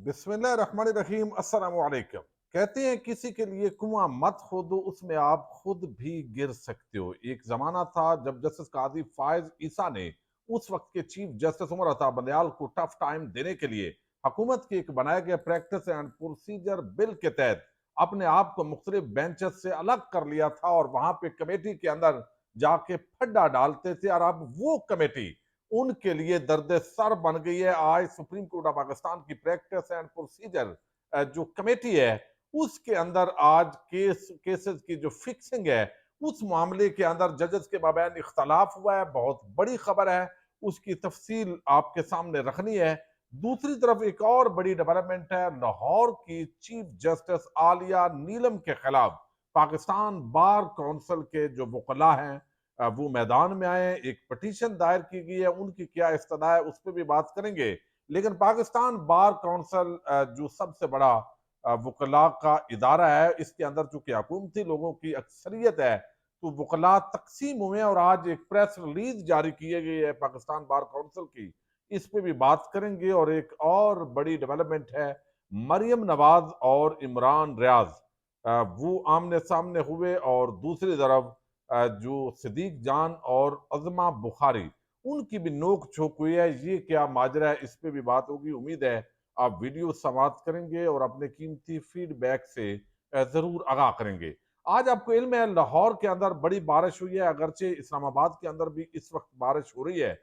बिस्मिल्लाहिर्रहमानिर्रहीम अस्सलाम वालेकुम। कहते हैं किसी के लिए कुआं मत खोदो, उसमें आप खुद भी गिर सकते हो। एक जमाना था जब जस्टिस काजी फायज ईसा ने उस वक्त के चीफ जस्टिस उमर अता बंदयाल को टफ टाइम देने के लिए हुकूमत के एक बनाए गए प्रैक्टिस एंड प्रोसीजर बिल के तहत अपने आप को मुख्तलिफ बेंचेस से अलग कर लिया था और वहां पे कमेटी के अंदर जाके फड्डा डालते थे। और अब वो कमेटी उनके लिए दर्द सर बन गई है। आज सुप्रीम कोर्ट ऑफ पाकिस्तान की प्रैक्टिस एंड प्रोसीजर जो कमेटी है उसके अंदर आज केसेस की जो फिक्सिंग है उस मामले के अंदर जजेस के माबैन इख्तलाफ हुआ है। बहुत बड़ी खबर है, उसकी तफसील आपके सामने रखनी है। दूसरी तरफ एक और बड़ी डेवलपमेंट है, लाहौर की चीफ जस्टिस आलिया नीलम के खिलाफ पाकिस्तान बार काउंसिल के जो वकला हैं वो मैदान में आए। एक पटिशन दायर की गई है, उनकी क्या इस्तदा है उस पर भी बात करेंगे। लेकिन पाकिस्तान बार काउंसिल जो सबसे बड़ा वकला का इदारा है, इसके अंदर चूंकि हुकूमती लोगों की अक्सरियत है तो वकला तकसीम हुए हैं और आज एक प्रेस रिलीज जारी की गई है पाकिस्तान बार काउंसिल की, इस पे भी बात करेंगे। और एक और बड़ी डेवलपमेंट है, मरियम नवाज और इमरान रियाज वो आमने सामने हुए और दूसरी तरफ जो सिद्दीक जान और अजमा बुखारी उनकी भी नोक झोंक हुई है। ये क्या माजरा है, इस पे भी बात होगी। उम्मीद है आप वीडियो समाप्त करेंगे और अपने कीमती फीडबैक से जरूर आगाह करेंगे। आज आपको इल्म है लाहौर के अंदर बड़ी बारिश हुई है, अगरचे इस्लामाबाद के अंदर भी इस वक्त बारिश हो रही है,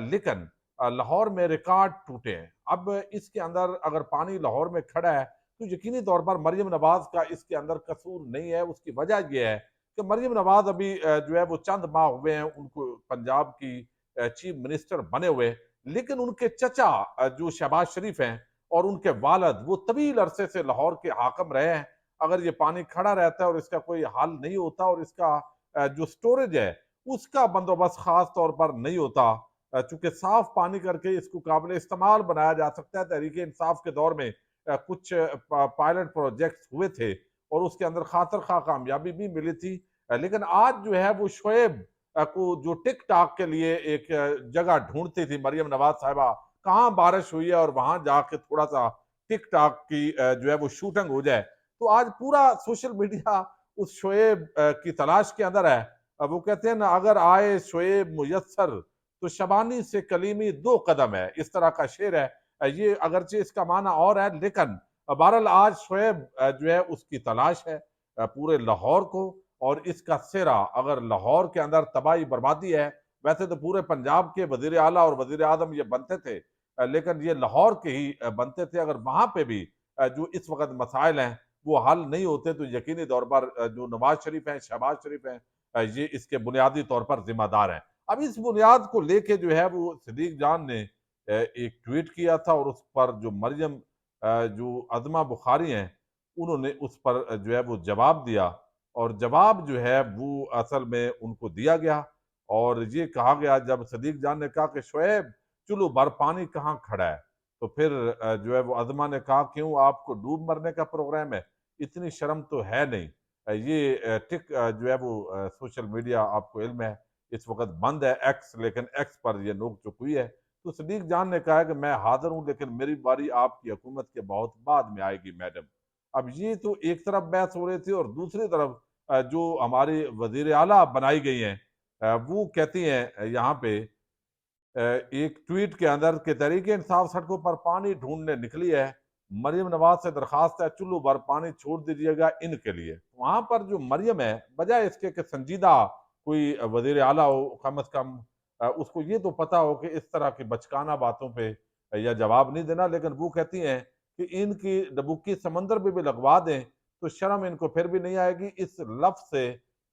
लेकिन लाहौर में रिकॉर्ड टूटे हैं। अब इसके अंदर अगर पानी लाहौर में खड़ा है तो यकीनी तौर पर मरियम नवाज का इसके अंदर कसूर नहीं है। उसकी वजह यह है कि मरियम नवाज अभी जो है वो चंद माह हुए हैं उनको पंजाब की चीफ मिनिस्टर बने हुए, लेकिन उनके चचा जो शहबाज शरीफ हैं और उनके वालद वो तवील अरसे से लाहौर के हाकम रहे हैं। अगर ये पानी खड़ा रहता है और इसका कोई हल नहीं होता और इसका जो स्टोरेज है उसका बंदोबस्त खास तौर पर नहीं होता, चूंकि साफ पानी करके इसको काबिल इस्तेमाल बनाया जा सकता है। तहरीक इंसाफ के दौर में कुछ पायलट प्रोजेक्ट हुए थे और उसके अंदर खातर खा कामयाबी भी मिली थी। लेकिन आज जो है वो शोएब को जो टिक टाक के लिए एक जगह ढूंढती थी मरियम नवाज साहिबा, कहाँ बारिश हुई है और वहां जाके थोड़ा सा टिक टाक की जो है वो शूटिंग हो जाए। तो आज पूरा सोशल मीडिया उस शोएब की तलाश के अंदर है। वो कहते हैं ना, अगर आए शोएब मुयस्सर तो शबानी से कलीमी दो कदम है, इस तरह का शेर है। ये अगरचे इसका माना और है, लेकिन बहरहाल आज शोएब जो है उसकी तलाश है पूरे लाहौर को। और इसका सेरा अगर लाहौर के अंदर तबाही बर्बादी है, वैसे तो पूरे पंजाब के वजीर आला और वजीर आजम ये बनते थे, लेकिन ये लाहौर के ही बनते थे। अगर वहां पे भी जो इस वक्त मसाइल हैं वो हल नहीं होते तो यकीनी तौर पर जो नवाज शरीफ हैं, शहबाज शरीफ हैं, ये इसके बुनियादी तौर पर जिम्मेदार हैं। अब इस बुनियाद को लेके जो है वो सिद्दीक जान ने एक ट्वीट किया था और उस पर जो मरियम जो अजमा बुखारी हैं उन्होंने उस पर जो है वो जवाब दिया। और जवाब जो है वो असल में उनको दिया गया और ये कहा गया, जब सदीक जान ने कहा कि शोएब चलो भर पानी कहाँ खड़ा है, तो फिर जो है वो अजमा ने कहा क्यों आपको डूब मरने का प्रोग्राम है, इतनी शर्म तो है नहीं। ये टिक जो है वो सोशल मीडिया आपको इल्म है इस वक्त बंद है एक्स, लेकिन एक्स पर यह नोक चुक हुई है। तो सदीक जान ने कहा कि मैं हाजिर हूं लेकिन मेरी बारी आपकी हुकूमत के बहुत बाद में आएगी मैडम। अब ये तो एक तरफ बहस हो रही थी और दूसरी तरफ जो हमारी वजीर आला बनाई गई हैं वो कहती हैं यहाँ पे एक ट्वीट के अंदर के तरीके इंसाफ सड़कों पर पानी ढूंढने निकली है, मरियम नवाज से दरखास्त है चुल्लू भर पानी छोड़ दीजिएगा इनके लिए। वहां पर जो मरियम है, बजाय इसके कि संजीदा कोई वजीर आला हो, कम अज कम उसको ये तो पता हो कि इस तरह की बचकाना बातों पे या जवाब नहीं देना, लेकिन वो कहती हैं कि इनकी डबुक्की समंदर में भी लगवा दें तो शर्म इनको फिर भी नहीं आएगी। इस लफ्ज से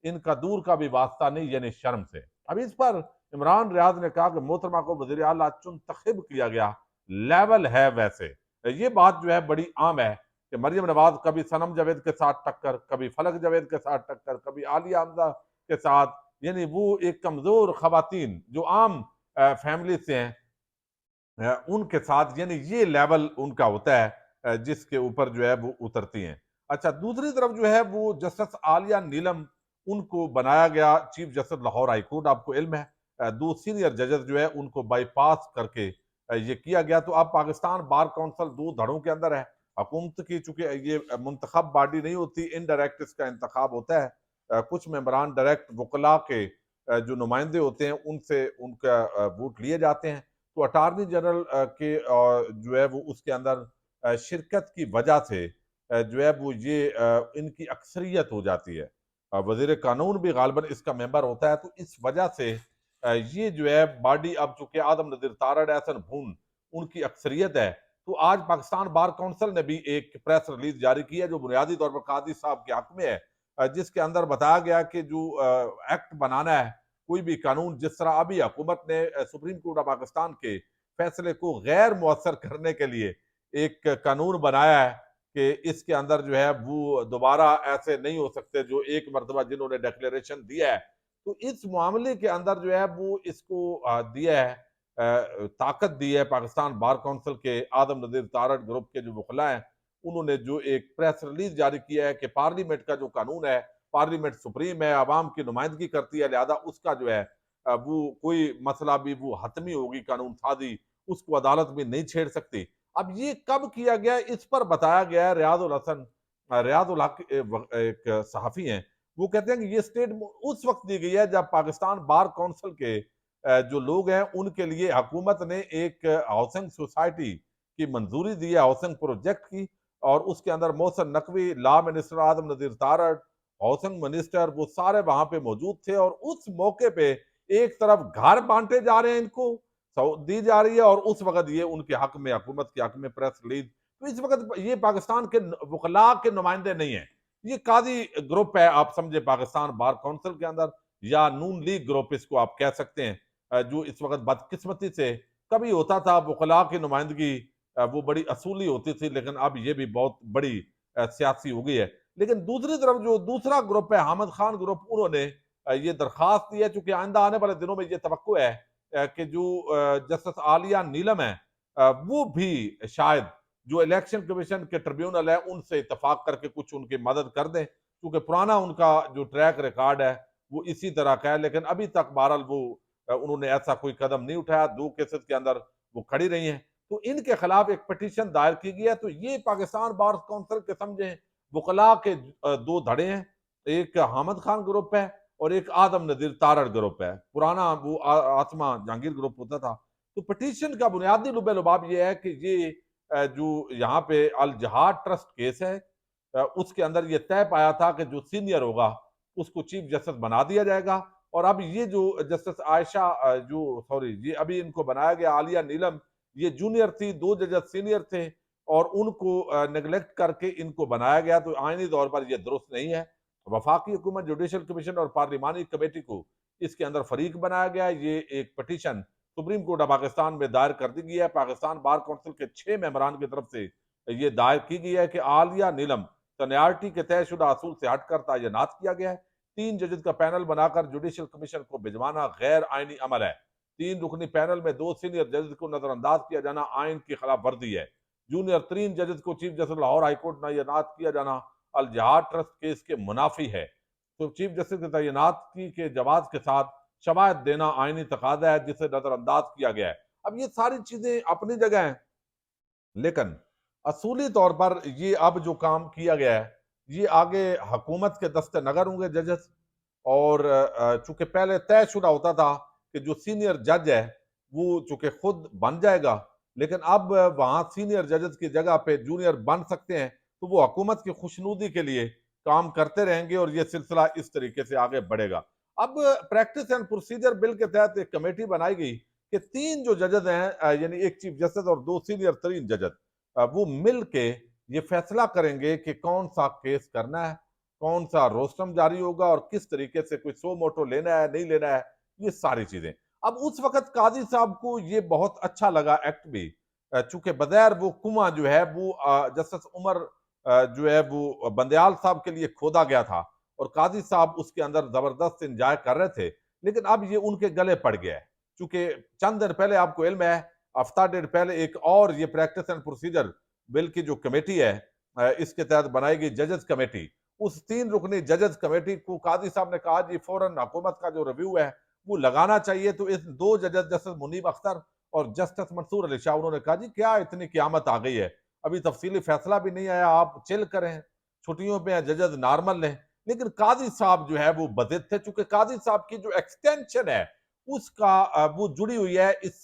इनका दूर का भी वास्ता नहीं, यानी शर्म से। अब इस पर इमरान रियाज ने कहा कि मोहतरमा को वजीर आला चुनतखब किया गया, लेवल है वैसे। ये बात जो है बड़ी आम है कि मरियम नवाज कभी सनम जावेद के साथ टक्कर, कभी फलक जावेद के साथ टक्कर, कभी आलिया हमजा के साथ, यानी वो एक कमजोर खवातीन जो आम फैमिली से हैं उनके साथ, यानी ये लेवल उनका होता है जिसके ऊपर जो है वो उतरती हैं। अच्छा, दूसरी तरफ जो है वो जस्टिस आलिया नीलम उनको बनाया गया chief justice Lahore high court. आपको इल्म है दो सीनियर जजेस जो है उनको बाईपास करके ये किया गया, तो अब पाकिस्तान बार काउंसिल दो धड़ों के अंदर है। हुकूमत की चूंकि ये मुंतखब बॉडी नहीं होती, इनडायरेक्ट इसका इंतखाब होता है। कुछ मेंबरान डायरेक्ट वकला के जो नुमाइंदे होते हैं उनसे उनका वोट लिए जाते हैं। तो अटारनी जनरल के जो है वो उसके अंदर शिरकत की वजह से जो है वो ये इनकी अक्सरियत हो जाती है। वजीर कानून भी गालिबन इसका मेंबर होता है। तो इस वजह से ये जो है बॉडी, अब चूंकि आदम नजीर तारड़, एहसन भून उनकी अक्सरियत है, तो आज पाकिस्तान बार काउंसिल ने भी एक प्रेस रिलीज जारी की है जो बुनियादी तौर पर कादी साहब के हक में है, जिसके अंदर बताया गया कि जो एक्ट बनाना है, कोई भी कानून, जिस तरह अभी हुकूमत ने सुप्रीम कोर्ट ऑफ पाकिस्तान के फैसले को गैर मुअस्सर करने के लिए एक कानून बनाया है कि इसके अंदर जो है वो दोबारा ऐसे नहीं हो सकते जो एक मरतबा जिन्होंने डिक्लेरेशन दिया है। तो इस मामले के अंदर जो है वो इसको दिया है, ताकत दी है पाकिस्तान बार काउंसिल के आदम नजीर तारड़ ग्रुप के जो वकला हैं, उन्होंने जो एक प्रेस रिलीज जारी किया है कि पार्लियामेंट का जो कानून है, पार्लियामेंट सुप्रीम है, आवाम की नुमाइंदगी करती है, लिहाजा उसका जो है वो कोई मसला भी वो हतमी होगी कानून साजी, उसको अदालत भी नहीं छेड़ सकती। अब ये कब किया गया, इस पर बताया गया है रियाजुल हसन, रियाजुल हक एक सहाफी हैं, वो कहते हैं कि ये स्टेटमेंट उस वक्त दी गई है जब पाकिस्तान बार काउंसिल के जो लोग हैं उनके लिए हुकूमत ने एक हाउसिंग सोसाइटी की मंजूरी दी है, हाउसिंग प्रोजेक्ट की, और उसके अंदर मोहसिन नकवी, लॉ मिनिस्टर आदम नजीर तारड़, हाउसिंग मिनिस्टर, वो सारे वहां पे मौजूद थे। और उस मौके पे एक तरफ घर बांटे जा रहे हैं, इनको दी जा रही है, और उस वक्त ये उनके हक में, हुकूमत के हक में प्रेस रिलीज। तो इस वक्त ये पाकिस्तान के वकला के नुमाइंदे नहीं है, ये कादी ग्रुप है, आप समझे, पाकिस्तान बार काउंसिल के अंदर, या नून लीग ग्रुप इसको आप कह सकते हैं, जो इस वक्त बदकिस्मती से कभी होता था वकला की नुमाइंदगी, वो बड़ी असूली होती थी, लेकिन अब ये भी बहुत बड़ी सियासी हो गई है। लेकिन दूसरी तरफ जो दूसरा ग्रुप है, हामिद खान ग्रुप, उन्होंने ये दरखास्त दी है, चूंकि आइंदा आने वाले दिनों में ये तवक्को है कि जो जस्टिस आलिया नीलम है, वो भी शायद जो इलेक्शन कमीशन के ट्रिब्यूनल है उनसे इतफाक करके कुछ उनकी मदद कर दें, क्योंकि पुराना उनका जो ट्रैक रिकॉर्ड है वो इसी तरह का है। लेकिन अभी तक बहरहाल वो उन्होंने ऐसा कोई कदम नहीं उठाया, दो केसेस के अंदर वो खड़ी रही हैं। तो इनके खिलाफ एक पिटीशन दायर की गई है। तो ये पाकिस्तान बार काउंसिल के समझे वकला के दो धड़े हैं, एक हामिद खान ग्रुप है और एक आदम नजीर तारड़ ग्रुप है। पुराना वो आसमा जहांगीर ग्रुप होता था। तो पिटीशन का बुनियादी लुबे लुबाब ये है कि ये जो यहाँ पे अल जहाद ट्रस्ट केस है, उसके अंदर ये तय पाया था कि जो सीनियर होगा उसको चीफ जस्टिस बना दिया जाएगा। और अब ये जो जस्टिस आयशा जो सॉरी ये अभी इनको बनाया गया आलिया नीलम, ये जूनियर थी, दो जजेस सीनियर थे, और उनको नेग्लेक्ट करके इनको बनाया गया। तो आईनी तौर पर यह दुरुस्त नहीं है। वफाकी हुकूमत, जुडिशल कमीशन और पार्लिमानी कमेटी को इसके अंदर फरीक बनाया गया है। ये एक petition supreme court of Pakistan में दायर कर दी गई है। पाकिस्तान बार काउंसिल के 6 मेंबरान की तरफ से ये दायर की गई है कि आलिया नीलम सीनियरिटी के तयशुदा असूल से हटकर तैनात किया गया है। 3 जजेस का पैनल बनाकर जुडिशल कमीशन को भिजवाना गैर आईनी अमल है। 3 रुकनी पैनल में 2 सीनियर जजेस को नजरअंदाज किया जाना आइन की खिलाफ वर्जी है। जूनियर 3 जजेस को चीफ जस्टिस लाहौर हाईकोर्ट तैनात किया जाना अल जहाद ट्रस्ट केस के मुनाफी है। तो चीफ जस्टिस की तैनाती के जवाब के साथ शवायद देना आईनी तकाजा है, जिसे नजरअंदाज किया गया है। अब ये सारी चीजें अपनी जगह हैं, लेकिन असूली तौर पर ये अब जो काम किया गया है, ये आगे हुकूमत के दस्ते नगर होंगे जजेस। और चूंकि पहले तयशुदा होता था कि जो सीनियर जज है वो चूंकि खुद बन जाएगा, लेकिन अब वहां सीनियर जजेस की जगह पे जूनियर बन सकते हैं। तो वो हुकूमत की खुशनुदी के लिए काम करते रहेंगे और ये सिलसिला इस तरीके से आगे बढ़ेगा। अब प्रैक्टिस एंड प्रोसीजर बिल के तहत एक कमेटी बनाई गई कि 3 जो जजेस हैं, यानी एक चीफ जस्टिस और 2 सीनियर तरीन जजेस, वो मिल के ये फैसला करेंगे कि कौन सा केस करना है, कौन सा रोस्टम जारी होगा और किस तरीके से कोई सो मोटो लेना है नहीं लेना है, ये सारी चीजें। अब उस वक्त काजी साहब को ये बहुत अच्छा लगा एक्ट भी, चूंकि बगैर वो कुआं जो है वो जस्टिस उमर जो है वो बंदयाल साहब के लिए खोदा गया था, और काजी साहब उसके अंदर जबरदस्त इंजॉय कर रहे थे। लेकिन अब ये उनके गले पड़ गया है, चूंकि चंद दिन पहले आपको इल्म है, हफ्ता डेढ़ पहले एक और ये प्रैक्टिस एंड प्रोसीजर बिल की जो कमेटी है, इसके तहत बनाई गई जजेस कमेटी, उस 3 रुकनी जजेस कमेटी को काजी साहब ने कहा जी फौरन हुकूमत का जो रिव्यू है वो लगाना चाहिए। तो इस 2 जजेस जस्टिस मुनीब अख्तर और जस्टिस मंसूर अली शाह उन्होंने कहा जी क्या इतनी क़यामत आ गई है, अभी तफसीली फैसला भी नहीं आया, आप चिल करें, छुट्टियों पे हैं, जजेस नॉर्मल लें। लेकिन काजी साहब जो है वो बदित थे, चूंकि काजी साहब की जो एक्सटेंशन है उसका वो जुड़ी हुई है इस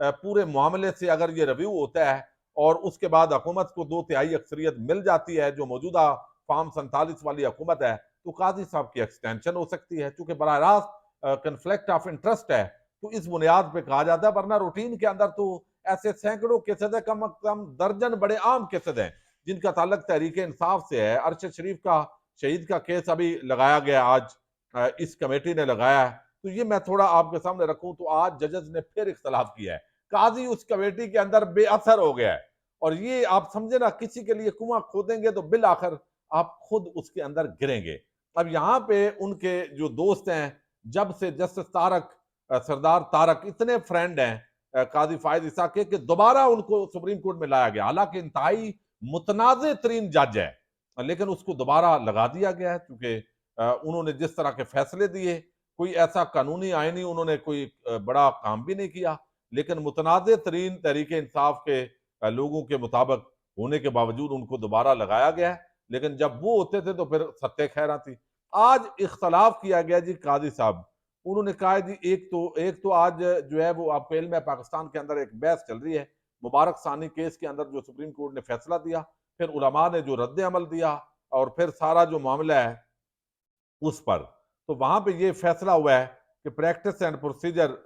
पूरे मामले से। अगर ये रिव्यू होता है और उसके बाद हुकूमत को 2/3 अक्सरियत मिल जाती है, जो मौजूदा फार्म 47 वाली हुकूमत है, तो काजी साहब की एक्सटेंशन हो सकती है। चूंकि बराह रास्त कन्फ्लिक्ट ऑफ इंटरेस्ट है, तो इस बुनियाद पे कहा जाता है, वरना रूटीन के अंदर तो ऐसे सैकड़ों केसेस है, कम से कम दर्जन बड़े आम केसेस हैं जिनका ताल्लुक तहरीक इंसाफ से है। अरशद शरीफ का शहीद का केस अभी लगाया गया, आज इस कमेटी ने लगाया है। तो ये मैं थोड़ा आपके सामने रखूं तो आज जजेस ने फिर इख्तलाफ किया है, काजी उस कमेटी के अंदर बेअसर हो गया है। और ये आप समझे ना, किसी के लिए कुआं खोदेंगे तो बिल आखिर आप खुद उसके अंदर गिरेंगे। अब यहाँ पे उनके जो दोस्त हैं, जब से जस्टिस तारक सरदार तारक इतने फ्रेंड हैं काजी फायद ईसा के, कि दोबारा उनको सुप्रीम कोर्ट में लाया गया, हालांकि इंतहाई मुतनाज़ तरीन जज है, लेकिन उसको दोबारा लगा दिया गया है क्योंकि उन्होंने जिस तरह के फैसले दिए, कोई ऐसा कानूनी आईनी उन्होंने कोई बड़ा काम भी नहीं किया, लेकिन मुतनाज़ तरीन तहरीक इंसाफ के लोगों के मुताबिक होने के बावजूद उनको दोबारा लगाया गया है। लेकिन जब वो होते थे तो फिर सत्य खैरा थी। आज इख्तलाफ किया गया जी काजी साहब, उन्होंने कहा जी एक तो आज जो है वो आपको इल्म है, पाकिस्तान के अंदर एक बहस चल रही है मुबारक सानी केस के अंदर, जो सुप्रीम कोर्ट ने फैसला दिया, फिर उलमा ने जो रद्द अमल दिया, और फिर सारा जो मामला है उस पर, तो वहां पे ये फैसला हुआ है कि प्रैक्टिस एंड प्रोसीजर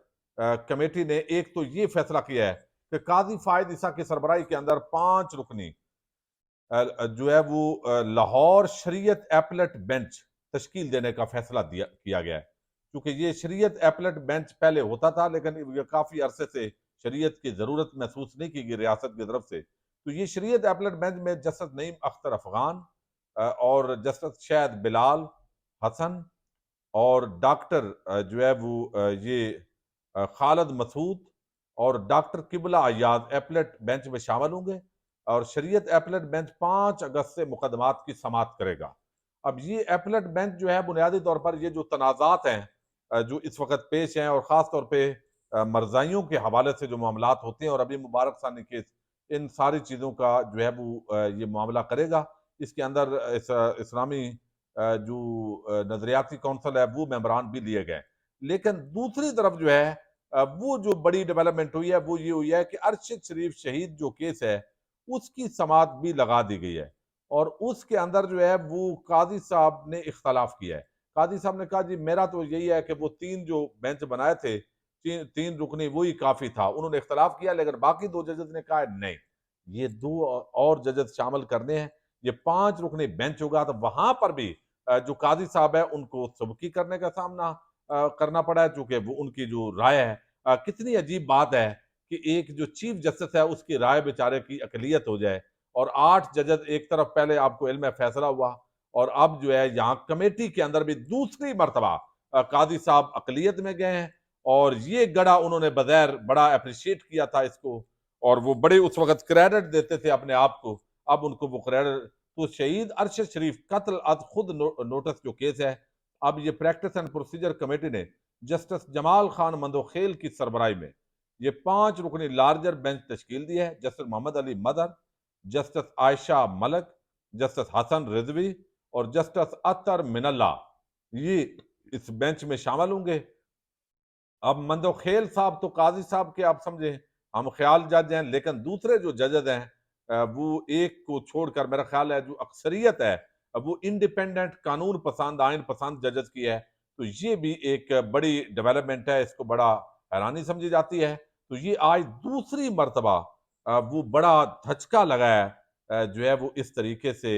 कमेटी ने एक तो ये फैसला किया है कि काजी फायद ईसा की सरबराही के अंदर 5 रुकनी जो है वो लाहौर शरीयत एपलेट बेंच तश्कील देने का फैसला किया गया है। क्योंकि ये शरीयत एपलेट बेंच पहले होता था, लेकिन ये काफी अरसे से शरीयत की जरूरत महसूस नहीं की गई रियासत की तरफ से। तो ये शरीयत एपलेट बेंच में जस्टिस नईम अख्तर अफगान और जस्टिस शहद बिलाल हसन और डॉक्टर जो है वो ये खालिद मसूद और डॉक्टर किबला अयाद एपलेट बेंच में शामिल होंगे। और शरीयत एपलेट बेंच 5 अगस्त से मुकदमात की समाअत करेगा। अब ये एपलेट बेंच जो है बुनियादी तौर पर ये जो तनाज़ात हैं जो इस वक्त पेश हैं, और ख़ास तौर पे मरज़ाइयों के हवाले से जो मामलात होते हैं, और अभी मुबारक सानी केस, इन सारी चीज़ों का जो है वो ये मामला करेगा। इसके अंदर इस्लामी जो नजरियाती कौंसिल है वो मेंबरान भी लिए गए। लेकिन दूसरी तरफ जो है वो जो बड़ी डेवलपमेंट हुई है वो ये हुई है कि अरशद शरीफ शहीद जो केस है उसकी समाअत भी लगा दी गई है, और उसके अंदर जो है वो काजी साहब ने इख्तलाफ किया है। काजी साहब ने कहा जी मेरा तो यही है कि वो 3 जो बेंच बनाए थे, 3 रुकनी वही काफी था। उन्होंने इख्तलाफ किया, लेकिन बाकी 2 जजेस ने कहा नहीं, ये 2 और जजेस शामिल करने हैं, ये 5 रुकनी बेंच होगा। तो वहां पर भी जो काजी साहब है उनको सबकी करने का सामना करना पड़ा है, चूंकि वो उनकी जो राय है, कितनी अजीब बात है कि एक जो चीफ जस्टिस है उसकी राय बेचारे की अकलियत हो जाए, और 8 जजेस एक तरफ, पहले आपको इल्म है फैसला हुआ, और अब जो है यहाँ कमेटी के अंदर भी दूसरी मरतबा काजी साहब अकलियत में गए हैं, और ये गड़ा उन्होंने बगैर बड़ा अप्रिशिएट किया था इसको, और वो बड़े उस वक्त क्रेडिट देते थे अपने आप को, अब उनको वो क्रेडिट। तो शहीद अरशद शरीफ कत्ल अद खुद नोटिस जो केस है, अब ये प्रैक्टिस एंड प्रोसीजर कमेटी ने जस्टिस जमाल खान मंदोखेल की सरबराही में ये 5 रुकनी लार्जर बेंच तश्कील दी है। Justice Mohammad Ali Mazhar, justice Ayesha Malik, justice Hasan Rizvi और जस्टिस अतर मिनल्ला, ये इस बेंच में शामिल होंगे। अब मंदोखेल साहब तो काजी साहब के आप समझे हम ख्याल जज हैं, लेकिन दूसरे जो जजेस हैं वो एक को छोड़कर मेरा ख्याल है जो अक्सरियत है वो इंडिपेंडेंट कानून पसंद आइन पसंद जजेस की है। तो ये भी एक बड़ी डेवलपमेंट है, इसको बड़ा हैरानी समझी जाती है। तो ये आज दूसरी मर्तबा वो बड़ा धचका लगा है जो है वो इस तरीके से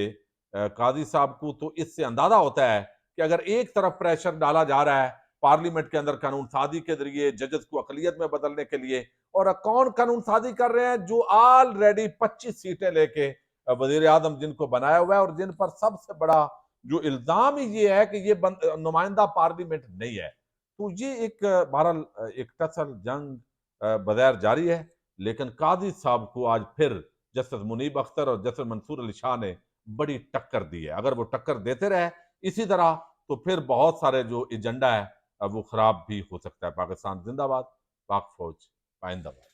काजी साहब को। तो इससे अंदाजा होता है कि अगर एक तरफ प्रेशर डाला जा रहा है पार्लियामेंट के अंदर कानून साजी के जरिए जजेस को अकलियत में बदलने के लिए, और कौन कानून साजी कर रहे हैं, जो ऑलरेडी 25 सीटें लेके वजीर आजम जिनको बनाया हुआ है, और जिन पर सबसे बड़ा जो इल्जाम ही ये है कि ये नुमाइंदा पार्लियामेंट नहीं है। तो ये एक बहरहाल एक टसल जंग बगैर जारी है। लेकिन काजी साहब को आज फिर जस्टिस मुनीब अख्तर और जस्टिस मंसूर अली शाह ने बड़ी टक्कर दी है। अगर वो टक्कर देते रहे इसी तरह, तो फिर बहुत सारे जो एजेंडा है वो खराब भी हो सकता है। पाकिस्तान जिंदाबाद, पाक फौज पाइंदाबाद।